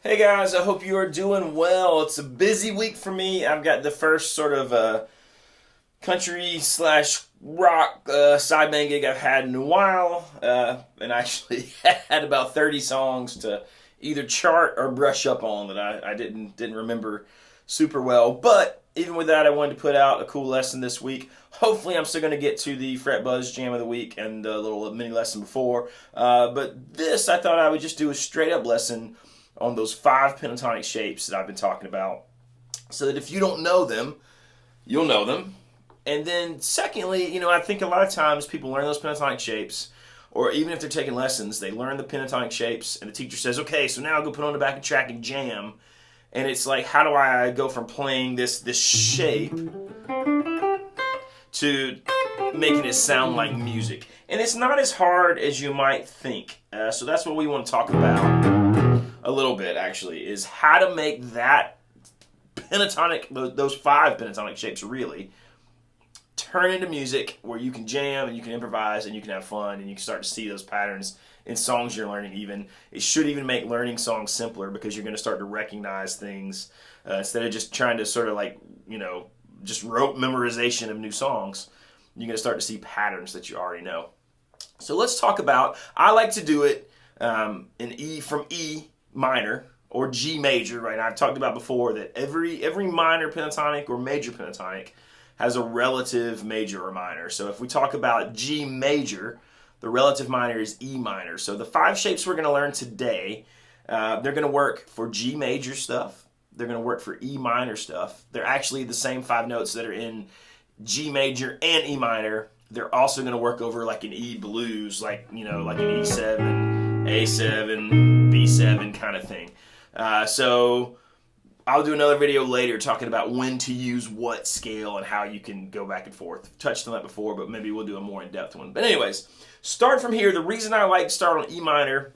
Hey guys, I hope you are doing well. It's a busy week for me. I've got the first sort of country slash rock sideband gig I've had in a while, and I actually had about 30 songs to either chart or brush up on that I didn't remember super well. But even with that, I wanted to put out a cool lesson this week. Hopefully, I'm still going to get to the Fret Buzz Jam of the Week and a little mini lesson before. But this, I thought I would just do a straight up lesson on those 5 pentatonic shapes that I've been talking about, so that if you don't know them, you'll know them. And then secondly, I think a lot of times people learn those pentatonic shapes, or even if they're taking lessons, they learn the pentatonic shapes and the teacher says, okay, so now I'll go put on the backing track and jam. And it's like, how do I go from playing this shape to making it sound like music? And it's not as hard as you might think. So that's what we want to talk about a little bit, actually, is how to make that pentatonic, those 5 pentatonic shapes really, turn into music where you can jam and you can improvise and you can have fun and you can start to see those patterns in songs you're learning even. It should even make learning songs simpler because you're going to start to recognize things instead of just trying to sort of like, just rote memorization of new songs. You're going to start to see patterns that you already know. So let's talk about, I like to do it in E, from E minor or G major, right? I've talked about before that every minor pentatonic or major pentatonic has a relative major or minor. So if we talk about G major, the relative minor is E minor. So the 5 shapes we're going to learn today, they're going to work for G major stuff. They're going to work for E minor stuff. They're actually the same 5 notes that are in G major and E minor. They're also going to work over like an E blues, like an E7, A7, B7 kind of thing. So I'll do another video later talking about when to use what scale and how you can go back and forth. Touched on that before, but maybe we'll do a more in-depth one. But anyways, start from here. The reason I like to start on E minor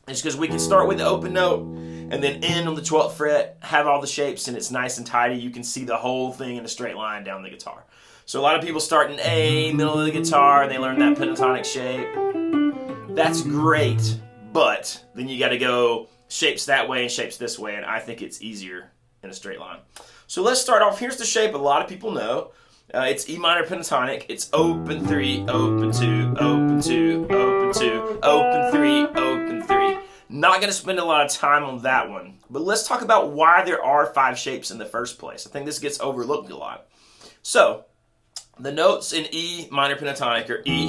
is because we can start with the open note and then end on the 12th fret, have all the shapes, and it's nice and tidy. You can see the whole thing in a straight line down the guitar. So a lot of people start in A, middle of the guitar, and they learn that pentatonic shape. That's great, but then you got to go shapes that way and shapes this way, and I think it's easier in a straight line. So let's start off. Here's the shape a lot of people know. It's E minor pentatonic. It's open 3, open 2, open 2, open 2, open 3, open 3. Not going to spend a lot of time on that one, but let's talk about why there are 5 shapes in the first place. I think this gets overlooked a lot. So the notes in E minor pentatonic are E,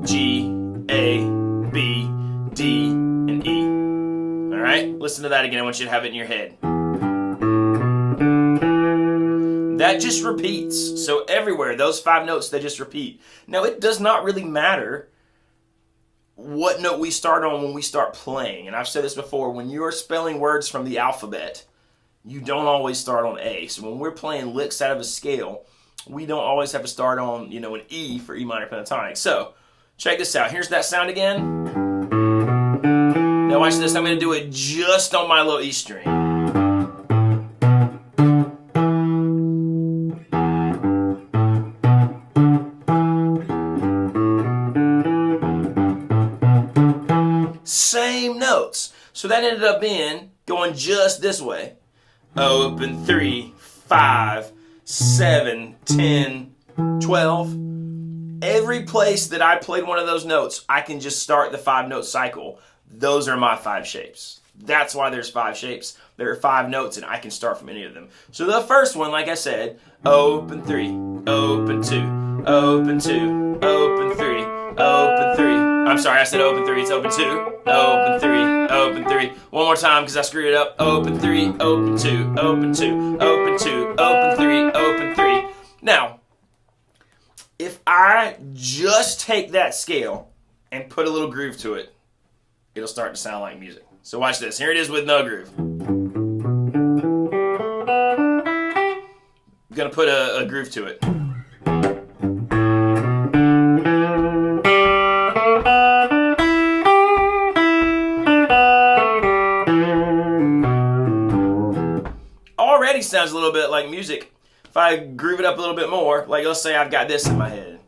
G, A, B, D, and E. All right? Listen to that again. I want you to have it in your head. That just repeats. So everywhere, those 5 notes, they just repeat. Now, it does not really matter what note we start on when we start playing. And I've said this before. When you're spelling words from the alphabet, you don't always start on A. So when we're playing licks out of a scale, we don't always have to start on, an E for E minor pentatonic. So check this out. Here's that sound again. Now watch this. I'm going to do it just on my low E string. Same notes. So that ended up being going just this way. Open 3, 5, 7, 10, 12. Every place that I played one of those notes, I can just start the 5-note cycle. Those are my 5 shapes. That's why there's 5 shapes. There are 5 notes, and I can start from any of them. So the first one, like I said, open 3, open 2, open 2, open 3, open 3. I'm sorry, I said open 3. It's open 2, open 3, open 3. One more time because I screwed it up. Open 3, open 2, open 2, open 2, open 3, open 3. Now, if I just take that scale and put a little groove to it, it'll start to sound like music. So watch this. Here it is with no groove. I'm going to put a groove to it. Already sounds a little bit like music. If I groove it up a little bit more, like let's say I've got this in my head.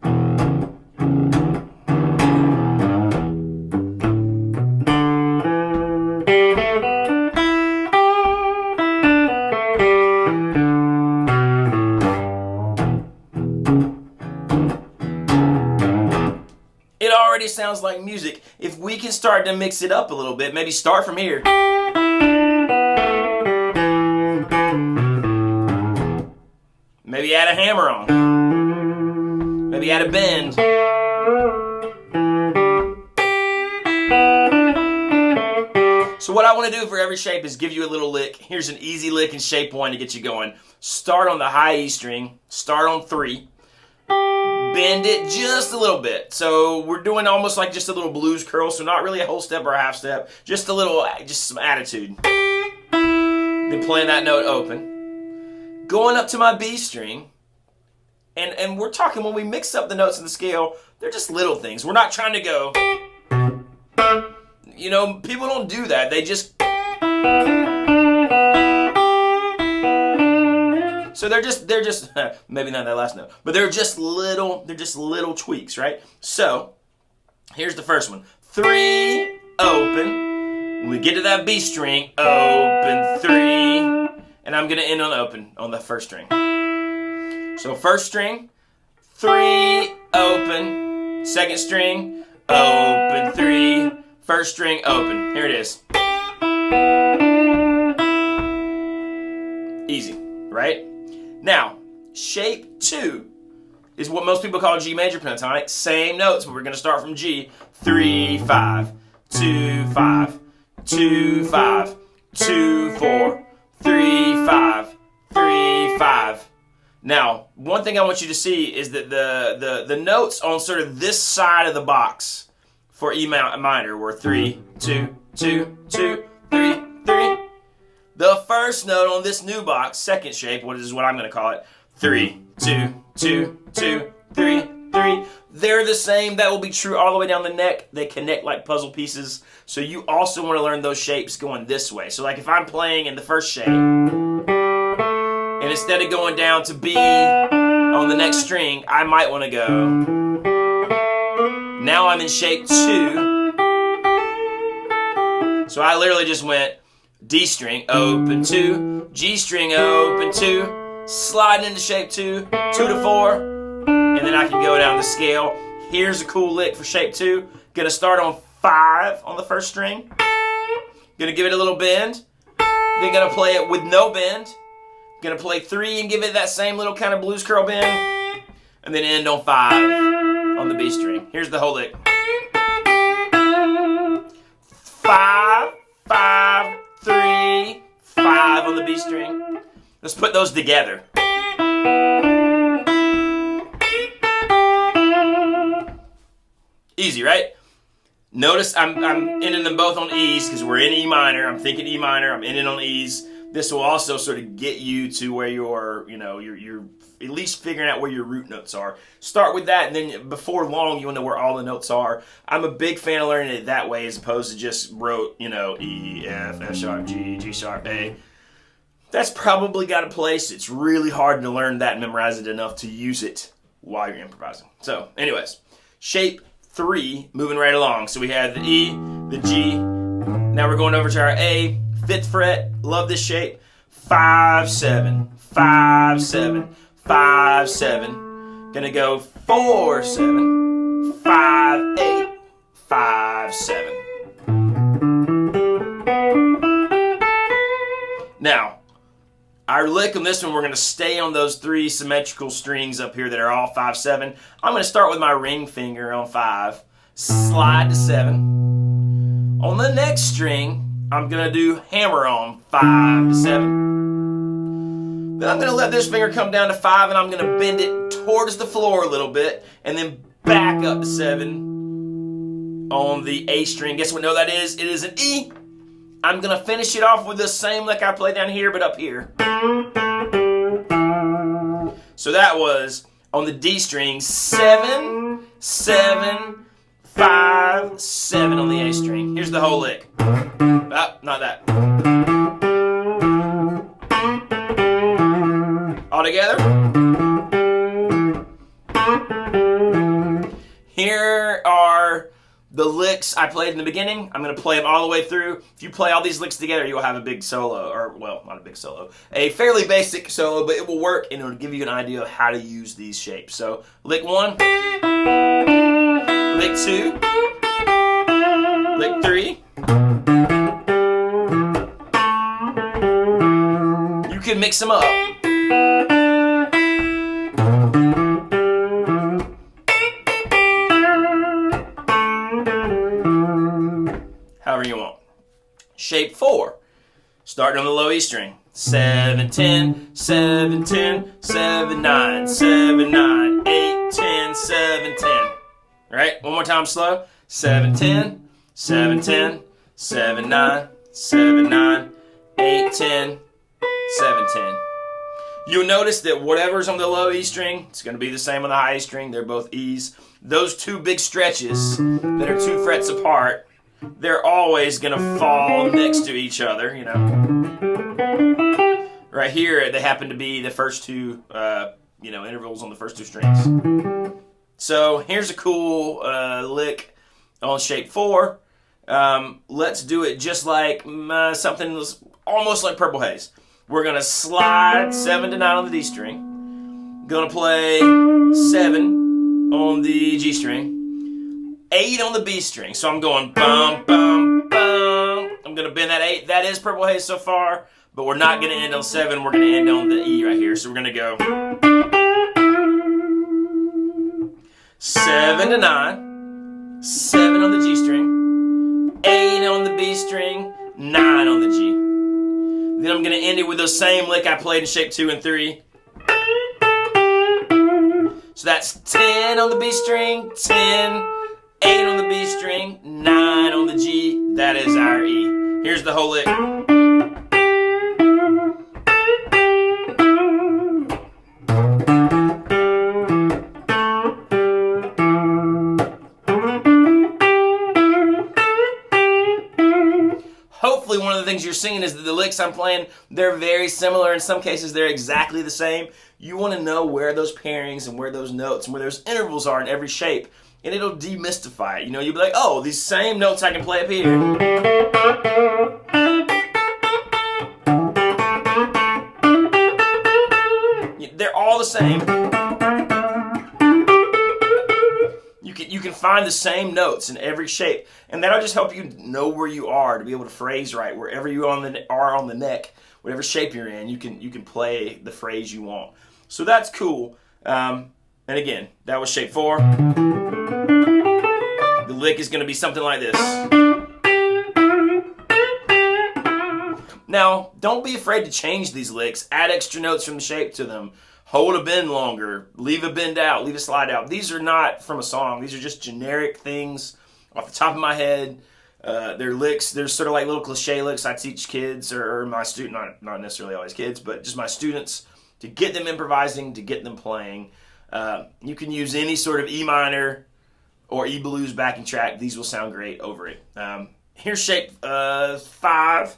music, if we can start to mix it up a little bit, maybe start from here. Maybe add a hammer on. Maybe add a bend. So what I want to do for every shape is give you a little lick. Here's an easy lick in shape 1 to get you going. Start on the high E string. Start on 3. Bend it just a little bit. So we're doing almost like just a little blues curl, so not really a whole step or a half step. Just a little, just some attitude. Then playing that note open. Going up to my B string. And we're talking, when we mix up the notes in the scale, they're just little things. We're not trying to go... You know, people don't do that. They just... So they're just maybe not that last note, but they're just little tweaks, right? So, here's the first one. 3, open. When we get to that B string, open, 3. And I'm going to end on open on the first string. So first string, 3, open. Second string, open, 3. First string, open. Here it is. Easy, right? Now, shape 2 is what most people call G major pentatonic. Same notes, but we're going to start from G. 3, 5, 2, 5, 2, 5, 2, 4, 3, 5, 3, 5. Now, one thing I want you to see is that the notes on sort of this side of the box for E minor were 3, 2, 2, 2, 3, 3. The first note on this new box, second shape, what I'm going to call it, 3, 2, 2, 2, 3, 3. They're the same. That will be true all the way down the neck. They connect like puzzle pieces. So you also want to learn those shapes going this way. So like if I'm playing in the first shape, and instead of going down to B on the next string, I might want to go... Now I'm in shape 2. So I literally just went D string, open 2, G string, open 2, sliding into shape 2, 2 to 4, and then I can go down the scale. Here's a cool lick for shape 2. Gonna start on 5 on the first string. Gonna give it a little bend. Then gonna play it with no bend. Gonna play 3 and give it that same little kind of blues curl bend. And then end on 5. On the B string. Here's the whole lick. 5, 5, 3, 5 on the B string. Let's put those together. Easy, right? Notice I'm ending them both on E's because we're in E minor. I'm thinking E minor. I'm ending on E's. This will also sort of get you to where you're at least figuring out where your root notes are. Start with that, and then before long, you'll know where all the notes are. I'm a big fan of learning it that way as opposed to just wrote, E, F, F sharp, G, G sharp, A. That's probably got a place. It's really hard to learn that and memorize it enough to use it while you're improvising. So, anyways, shape 3, moving right along. So we had the E, the G. Now we're going over to our A, 5th fret. Love this shape. 5, 7, 5, 7. 5, 7, gonna go 4, 7, 5, 8, 5, 7. Now, our lick on this one, we're gonna stay on those 3 symmetrical strings up here that are all 5, 7. I'm gonna start with my ring finger on 5, slide to 7. On the next string, I'm gonna do hammer on 5 to 7. Then I'm going to let this finger come down to 5 and I'm going to bend it towards the floor a little bit and then back up to 7 on the A string. Guess what note that is? It is an E. I'm going to finish it off with the same lick I played down here but up here. So that was on the D string 7, 7, 5, 7 on the A string. Here's the whole lick. Oh, not that. All together. Here are the licks I played in the beginning. I'm going to play them all the way through. If you play all these licks together, you'll have a big solo, or, well, not a big solo, a fairly basic solo, but it will work and it'll give you an idea of how to use these shapes. So, lick 1, lick 2, lick 3. You can mix them up. However you want. Shape 4. Starting on the low E string. 7, 10, 7, 10, 7, 9, 7, 9, 8, 10, 7, 10. All right, one more time slow. 7, 10, 7, 10, 7, 9, 7, 9, 8, 10, 7, 10. You'll notice that whatever's on the low E string, it's going to be the same on the high E string. They're both E's. Those two big stretches that are 2 frets apart, they're always going to fall next to each other, you know. Right here, they happen to be the first 2, intervals on the first 2 strings. So here's a cool lick on shape 4. Let's do it just like something almost like Purple Haze. We're going to slide 7 to 9 on the D string. Going to play 7 on the G string. 8 on the B string. So I'm going bum, bum, bum. I'm going to bend that 8. That is Purple Haze so far, but we're not going to end on 7. We're going to end on the E right here. So we're going to go 7 to 9, 7 on the G string, 8 on the B string, 9 on the G. Then I'm going to end it with the same lick I played in shape 2 and 3. So that's 10 on the B string, 10, 8 on the B string, 9 on the G. That is our E. Here's the whole lick. Hopefully one of the things you're seeing is that the licks I'm playing, they're very similar. In some cases, they're exactly the same. You want to know where those pairings and where those notes and where those intervals are in every shape, and it'll demystify it. You know, you'll be like, oh, these same notes I can play up here. They're all the same. You can find the same notes in every shape, and that'll just help you know where you are to be able to phrase right. Wherever you are on the neck, whatever shape you're in, you can play the phrase you want. So that's cool. And again, that was shape 4. The lick is going to be something like this. Now, don't be afraid to change these licks. Add extra notes from the shape to them. Hold a bend longer. Leave a bend out. Leave a slide out. These are not from a song. These are just generic things off the top of my head. They're licks. They're sort of like little cliche licks I teach kids or my students, not necessarily always kids, but just my students to get them improvising, to get them playing. You can use any sort of E minor or E blues backing track. These will sound great over it. Here's shape 5.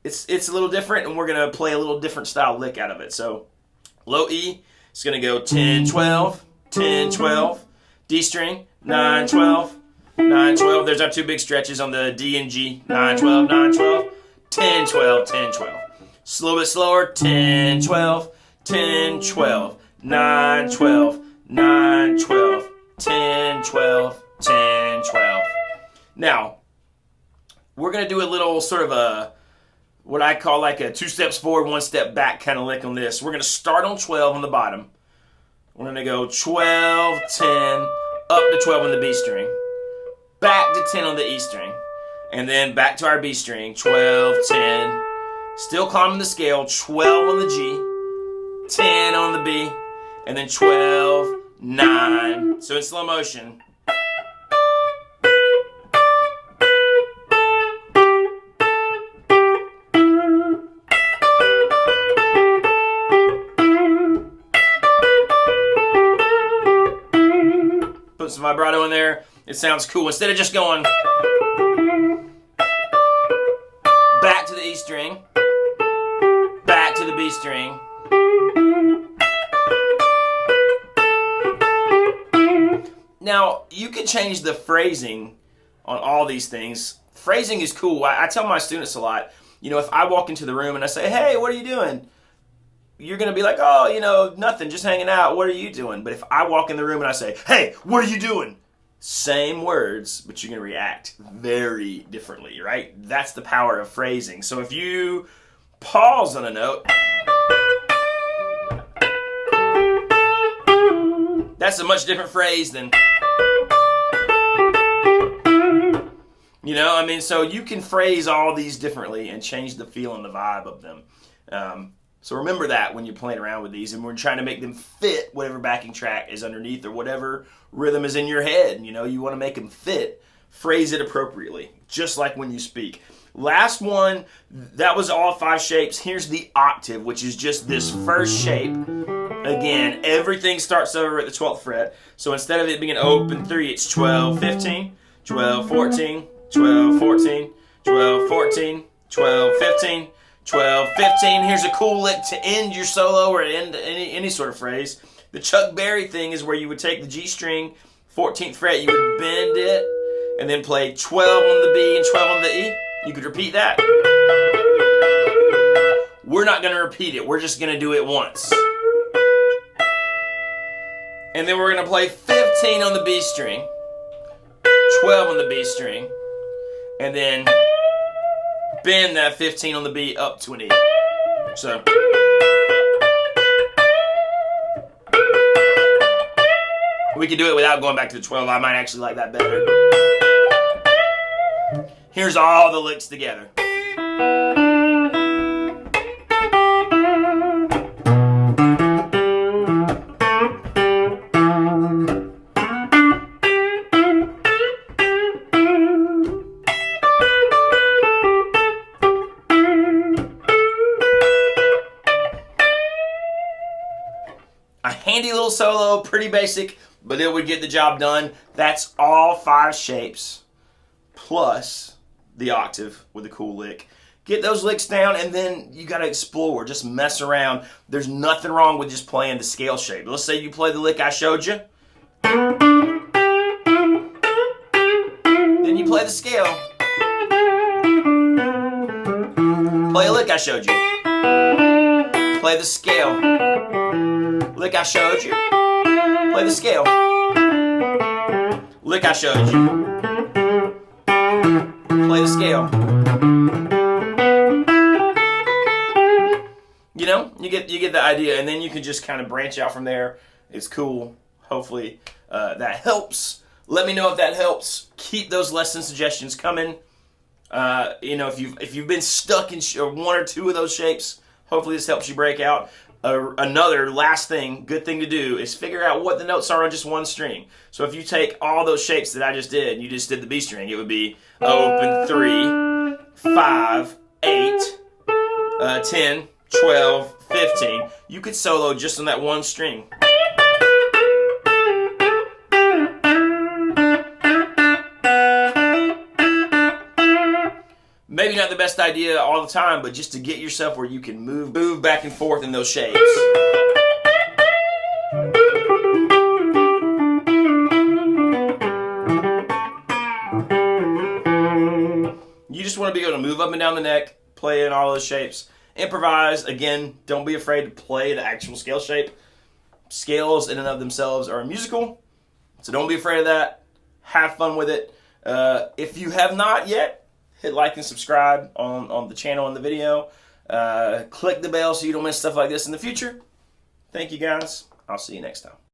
It's a little different, and we're going to play a little different style lick out of it. So low E, it's going to go 10, 12, 10, 12, D string, 9, 12, 9, 12. There's our 2 big stretches on the D and G, 9, 12, 9, 12, 10, 12, 10, 12. Just a little bit slower, 10, 12, 10, 12, 9, 12, 9, 12, 10, 12, 10, 12. Now, we're going to do a little sort of a what I call like a 2 steps forward, 1 step back kind of lick on this. We're going to start on 12 on the bottom. We're going to go 12, 10, up to 12 on the B string, back to 10 on the E string, and then back to our B string, 12, 10, still climbing the scale, 12 on the G, 10 on the B, and then 12, 9. So in slow motion. Put some vibrato in there. It sounds cool. Instead of just going back to the E string, back to the B string, now you can change the phrasing on all these things. Phrasing is cool. I tell my students a lot, if I walk into the room and I say, hey, what are you doing? You're going to be like, oh, nothing, just hanging out. What are you doing? But if I walk in the room and I say, hey, what are you doing? Same words, but you're going to react very differently, right? That's the power of phrasing. So if you pause on a note, that's a much different phrase than, you know, I mean, so you can phrase all these differently and change the feel and the vibe of them. So remember that when you're playing around with these, and we're trying to make them fit whatever backing track is underneath or whatever rhythm is in your head. You know, you want to make them fit. Phrase it appropriately, just like when you speak. Last one, that was all 5 shapes. Here's the octave, which is just this first shape. Again, everything starts over at the 12th fret. So instead of it being an open 3, it's 12, 15, 12, 14, 12, 14, 12, 14, 12, 15, 12, 15. Here's a cool lick to end your solo or end any sort of phrase. The Chuck Berry thing is where you would take the G string, 14th fret, you would bend it, and then play 12 on the B and 12 on the E. You could repeat that. We're not going to repeat it. We're just going to do it once. And then we're going to play 15 on the B string, 12 on the B string, and then bend that 15 on the B up to an E. So we can do it without going back to the 12. I might actually like that better. Here's all the licks together. A handy little solo, pretty basic, but it would get the job done. That's all 5 shapes plus the octave with a cool lick. Get those licks down, and then you got to explore. Just mess around. There's nothing wrong with just playing the scale shape. Let's say you play the lick I showed you. Then you play the scale. Play a lick I showed you. Play the scale. Lick I showed you. Play the scale. Lick I showed you. Play the scale. You know, you get the idea, and then you can just kind of branch out from there. It's cool. Hopefully that helps. Let me know if that helps. Keep those lesson suggestions coming. You know, if you've been stuck in one or two of those shapes, hopefully this helps you break out. Another last thing, good thing to do, is figure out what the notes are on just one string. So if you take all those shapes that I just did, and you just did the B string, it would be open 3, 5, 8, 10, 12, 15. You could solo just on that one string. Maybe not the best idea all the time, but just to get yourself where you can move back and forth in those shapes. You just want to be able to move up and down the neck, play in all those shapes. Improvise. Again, don't be afraid to play the actual scale shape. Scales in and of themselves are musical, so don't be afraid of that. Have fun with it. If you have not yet, hit like and subscribe on the channel and the video. Click the bell so you don't miss stuff like this in the future. Thank you guys. I'll see you next time.